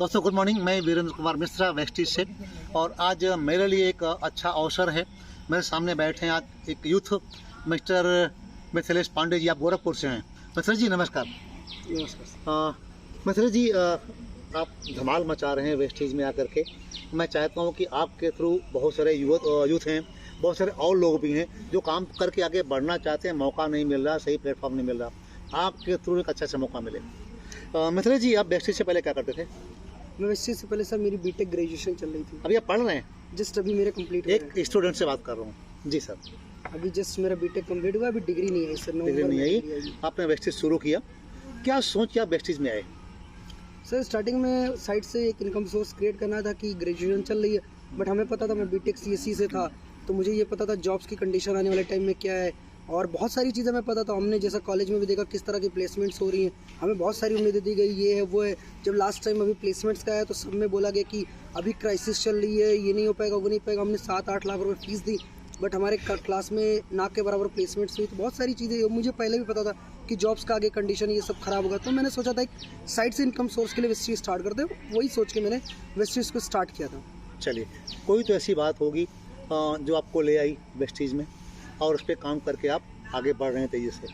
दोस्तों good morning. मैं Virendra Kumar Mishra Vestige से, और आज मेरे लिए एक अच्छा अवसर है। मेरे सामने बैठे हैं आज एक यूथ मिस्टर मिथिलेश पांडे जी। आप गोरखपुर से हैं। मिथिलेश जी नमस्कार। नमस्कार। मिथिलेश जी आप धमाल मचा रहे हैं वेस्टीज में आकर के। मैं चाहता हूं कि आपके थ्रू बहुत सारे यूथ हैं, बहुत सारे और लोग भी हैं जो काम करके आगे बढ़ना चाहते हैं, मौका नहीं मिल रहा, सही प्लेटफॉर्म नहीं मिल रहा। आपके थ्रू एक अच्छा सा मौका मिले। मिथिलेश जी आप वेस्टीज से पहले क्या करते थे? मैं वेस्टीज से पहले सर मेरी बीटेक ग्रेजुएशन चल रही थी। अभी आप पढ़ रहे हैं? जस्ट अभी मेरे कंप्लीट हुआ एक स्टूडेंट से बात कर रहा हूँ जी सर। अभी जस्ट मेरा बीटेक कंप्लीट हुआ, अभी डिग्री नहीं आई सर। डिग्री नहीं आई, आपने वेस्टीज शुरू किया। क्या सोच के आप वेस्टीज में आए? सर स्टार्टिंग में साइड से एक इनकम सोर्स क्रिएट करना था कि ग्रेजुएशन चल रही है, बट हमें पता था मैं बीटेक सीएससी से था, तो मुझे ये पता था जॉब्स की कंडीशन आने वाले टाइम में क्या है, और बहुत सारी चीज़ें हमें पता था। हमने जैसा कॉलेज में भी देखा किस तरह की प्लेसमेंट्स हो रही हैं, हमें बहुत सारी उम्मीदें दी गई, ये है वो है। जब लास्ट टाइम अभी प्लेसमेंट्स का आया तो सब में बोला गया कि अभी क्राइसिस चल रही है, ये नहीं हो पाएगा, वो नहीं पाएगा। हमने 7-8 लाख रुपए फीस दी, बट हमारे क्लास में ना के बराबर प्लेसमेंट्स हुई। तो बहुत सारी चीज़ें मुझे पहले भी पता था कि जॉब्स का आगे कंडीशन ये सब खराब होगा, तो मैंने सोचा था एक साइड से इनकम सोर्स के लिए वेस्टीज स्टार्ट करते हैं। वही सोच के मैंने वेस्टीज को स्टार्ट किया था। चलिए, कोई तो ऐसी बात होगी जो आपको ले आई वेस्टीज में, और उस पर काम करके आप आगे बढ़ रहे हैं तेज़ी से।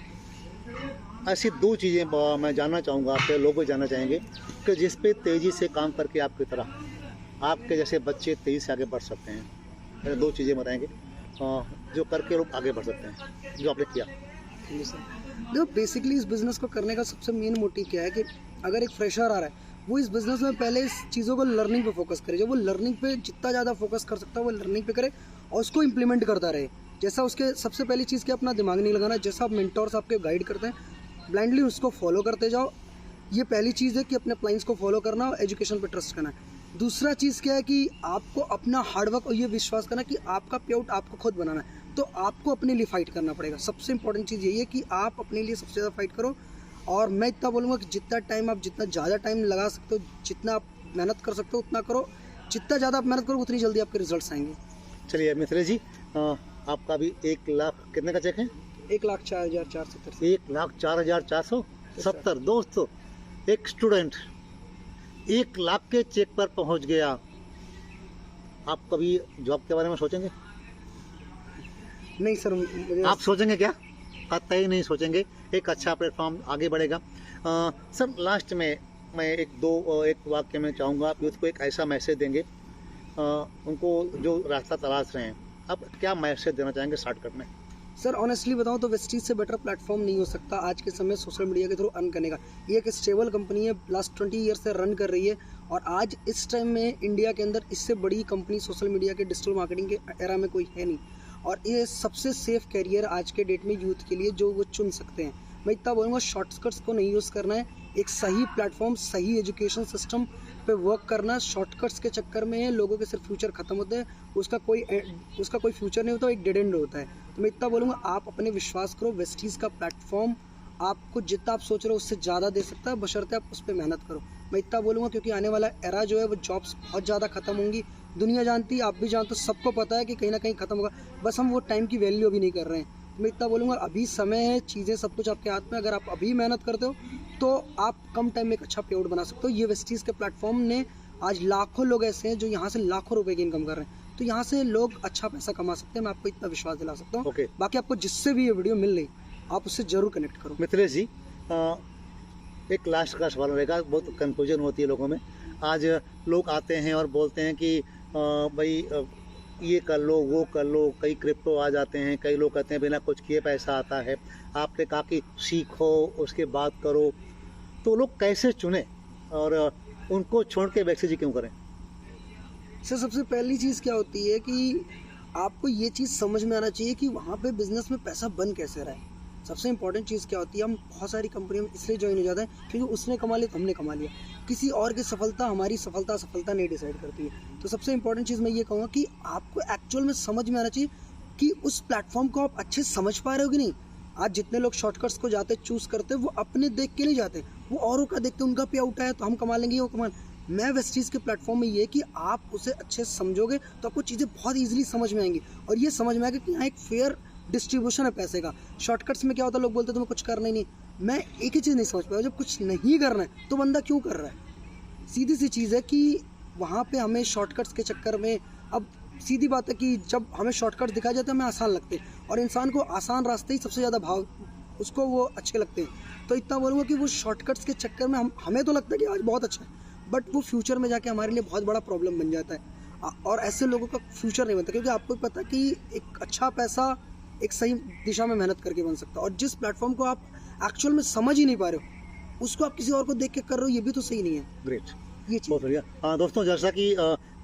ऐसी दो चीज़ें मैं जानना चाहूँगा आपसे, लोग भी जानना चाहेंगे कि जिस पे तेज़ी से काम करके आपकी तरह आपके जैसे बच्चे तेज़ी से आगे बढ़ सकते हैं। ऐसे दो चीज़ें बताएंगे जो करके लोग आगे बढ़ सकते हैं, जो आपने किया। देखो बेसिकली इस बिज़नेस को करने का सबसे मेन मोटिव क्या है कि अगर एक फ्रेशर आ रहा है वो इस बिज़नेस में पहले इस चीज़ों को लर्निंग पे फोकस करे। जब वो लर्निंग पे जितना ज़्यादा फोकस कर सकता है वो लर्निंग पे करे और उसको इम्प्लीमेंट करता रहे। जैसा उसके सबसे पहली चीज़ कि अपना दिमाग नहीं लगाना। जैसा आप मेंटोर्स आपके गाइड करते हैं ब्लाइंडली उसको फॉलो करते जाओ। ये पहली चीज़ है कि अपने प्लान्स को फॉलो करना और एजुकेशन पे ट्रस्ट करना है। दूसरा चीज़ क्या है कि आपको अपना हार्डवर्क और ये विश्वास करना कि आपका पे आउट आपको खुद बनाना है, तो आपको अपने लिए फाइट करना पड़ेगा। सबसे इंपॉर्टेंट चीज़ यही है कि आप अपने लिए सबसे ज़्यादा फाइट करो। और मैं इतना बोलूँगा कि जितना टाइम आप जितना ज़्यादा टाइम लगा सकते हो, जितना आप मेहनत कर सकते हो उतना करो। जितना ज़्यादा आप मेहनत करो उतनी जल्दी आपके रिजल्ट्स आएंगे। चलिए मिथिलेश जी, आपका भी 1 लाख कितने का चेक है? 1,04,470। 1,04,470। दोस्तों, एक स्टूडेंट 1 लाख के चेक पर पहुंच गया। आप कभी जॉब के बारे में सोचेंगे? नहीं सर, आप सोचेंगे क्या? कतई नहीं सोचेंगे। एक अच्छा प्लेटफॉर्म आगे बढ़ेगा। सर लास्ट में मैं एक वाक्य में चाहूँगा, आप यूथ को एक ऐसा मैसेज देंगे उनको जो रास्ता तलाश रहे हैं। आप क्या मैसेज देना चाहेंगे शॉर्टकट में? सर ऑनेस्टली बताऊं तो वेस्टीज से बेटर प्लेटफॉर्म नहीं हो सकता आज के समय सोशल मीडिया के थ्रू अर्न करने का। ये एक स्टेबल कंपनी है, लास्ट 20 ईयर से रन कर रही है, और आज इस टाइम में इंडिया के अंदर इससे बड़ी कंपनी सोशल मीडिया के डिजिटल मार्केटिंग के एरा में कोई है नहीं। और ये सबसे सेफ कैरियर आज के डेट में यूथ के लिए जो वो चुन सकते हैं। मैं इतना बोलूँगा शॉर्टकट्स को नहीं यूज़ करना है, एक सही प्लेटफॉर्म सही एजुकेशन सिस्टम पे वर्क करना। शॉर्टकट्स के चक्कर में लोगों के सिर्फ फ्यूचर खत्म होते हैं, उसका कोई फ्यूचर नहीं होता, एक डेड एंड होता है। तो मैं इतना बोलूँगा आप अपने विश्वास करो, वेस्टीज़ का प्लेटफॉर्म आपको जितना आप सोच रहे हो उससे ज़्यादा दे सकता है, बशर्ते आप उस पर मेहनत करो। मैं इतना बोलूँगा क्योंकि आने वाला एरा जो है वो जॉब्स बहुत ज़्यादा खत्म होंगी। दुनिया जानती है, आप भी जानते हो, सबको पता है कि कहीं ना कहीं खत्म होगा, बस हम वो टाइम की वैल्यू अभी नहीं कर रहे हैं। मैं इतना बोलूँगा अभी समय है, चीज़ें सब कुछ आपके हाथ में। अगर आप अभी मेहनत करते हो तो आप कम टाइम में एक अच्छा पे आउट बना सकते हो। ये वेस्टीज़ के प्लेटफॉर्म ने आज लाखों लोग ऐसे हैं जो यहाँ से लाखों रुपए की इनकम कर रहे हैं, तो यहाँ से लोग अच्छा पैसा कमा सकते हैं। मैं आपको इतना विश्वास दिला सकता हूँ। बाकी आपको जिससे भी ये वीडियो मिल रही आप उससे जरूर कनेक्ट करो। मिथिलेश जी, एक लास्ट का सवाल रहेगा, बहुत कंफ्यूजन होती है लोगों में। आज लोग आते हैं और बोलते हैं कि भाई ये कर लो वो कर लो, कई क्रिप्टो आ जाते हैं, कई लोग कहते हैं बिना कुछ किए पैसा आता है। आपने कहा कि सीखो उसके बाद करो, तो लोग कैसे चुने और उनको छोड़ के वैसे जी क्यों करें? सर सबसे पहली चीज़ क्या होती है कि आपको ये चीज़ समझ में आना चाहिए कि वहाँ पे बिजनेस में पैसा बन कैसे रहा है। सबसे इंपॉर्टेंट चीज़ क्या होती है, हम बहुत सारी कंपनियों में इसलिए ज्वाइन हो जाते हैं क्योंकि उसने कमा लिया तो हमने कमा लिया। किसी और की सफलता हमारी सफलता नहीं डिसाइड करती है। तो सबसे इंपॉर्टेंट चीज़ मैं ये कहूँगा कि आपको एक्चुअल में समझ में आना चाहिए कि उस प्लेटफॉर्म को आप अच्छे से समझ पा रहे हो कि नहीं। आज जितने लोग शॉर्टकट्स को जाते चूज़ करते वो अपने देख के नहीं जाते, वो औरों का देखते, उनका पे आउट है तो हम कमा लेंगे, वो कमा। मैं वेस्टीज़ के प्लेटफॉर्म में ये कि आप उसे अच्छे से समझोगे तो आपको चीज़ें बहुत ईजिली समझ में आएंगी, और ये समझ में आएगा कि यहाँ एक फेयर डिस्ट्रीब्यूशन है पैसे का। शॉर्टकट्स में क्या होता है, लोग बोलते हैं तुम्हें कुछ करना ही नहीं। मैं एक ही चीज़ नहीं समझ पाया, जब कुछ नहीं करना है तो बंदा क्यों कर रहा है? सीधी सी चीज़ है कि वहाँ पे हमें शॉर्टकट्स के चक्कर में, अब सीधी बात है कि जब हमें शॉर्टकट दिखाए जाते हैं हमें आसान लगते हैं, और इंसान को आसान रास्ते ही सबसे ज़्यादा भाव उसको वो अच्छे लगते हैं। तो इतना बोलूँगा कि वो शॉर्टकट्स के चक्कर में हमें तो लगता है कि आज बहुत अच्छा है, बट वो फ्यूचर में जाके हमारे लिए बहुत बड़ा प्रॉब्लम बन जाता है। और ऐसे लोगों का फ्यूचर नहीं बनता, क्योंकि आपको पता कि एक अच्छा पैसा एक सही दिशा में मेहनत करके बन सकता है, और जिस प्लेटफॉर्म को आप एक्चुअल में समझ ही नहीं पा रहे हो उसको आप किसी और को देख के कर रहे हो, ये भी तो सही नहीं है। ग्रेट, ये चीज़ बहुत बढ़िया। दोस्तों, जैसा कि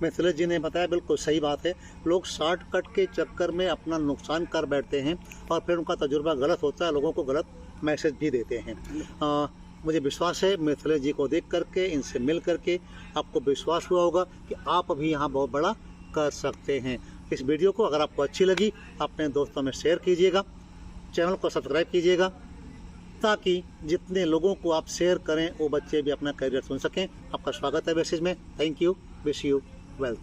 मिथिलेश जी ने बताया, बिल्कुल सही बात है। लोग शॉर्टकट के चक्कर में अपना नुकसान कर बैठते हैं और फिर उनका तजुर्बा गलत होता है, लोगों को गलत मैसेज भी देते हैं। मुझे विश्वास है मिथिलेश जी को देख करके, इनसे मिल करके आपको विश्वास हुआ होगा कि आप अभी यहाँ बहुत बड़ा कर सकते हैं। इस वीडियो को अगर आपको अच्छी लगी अपने दोस्तों में शेयर कीजिएगा, चैनल को सब्सक्राइब कीजिएगा, ताकि जितने लोगों को आप शेयर करें वो बच्चे भी अपना करियर चुन सकें। आपका स्वागत है मैसेज में। Thank you, wish you wealth.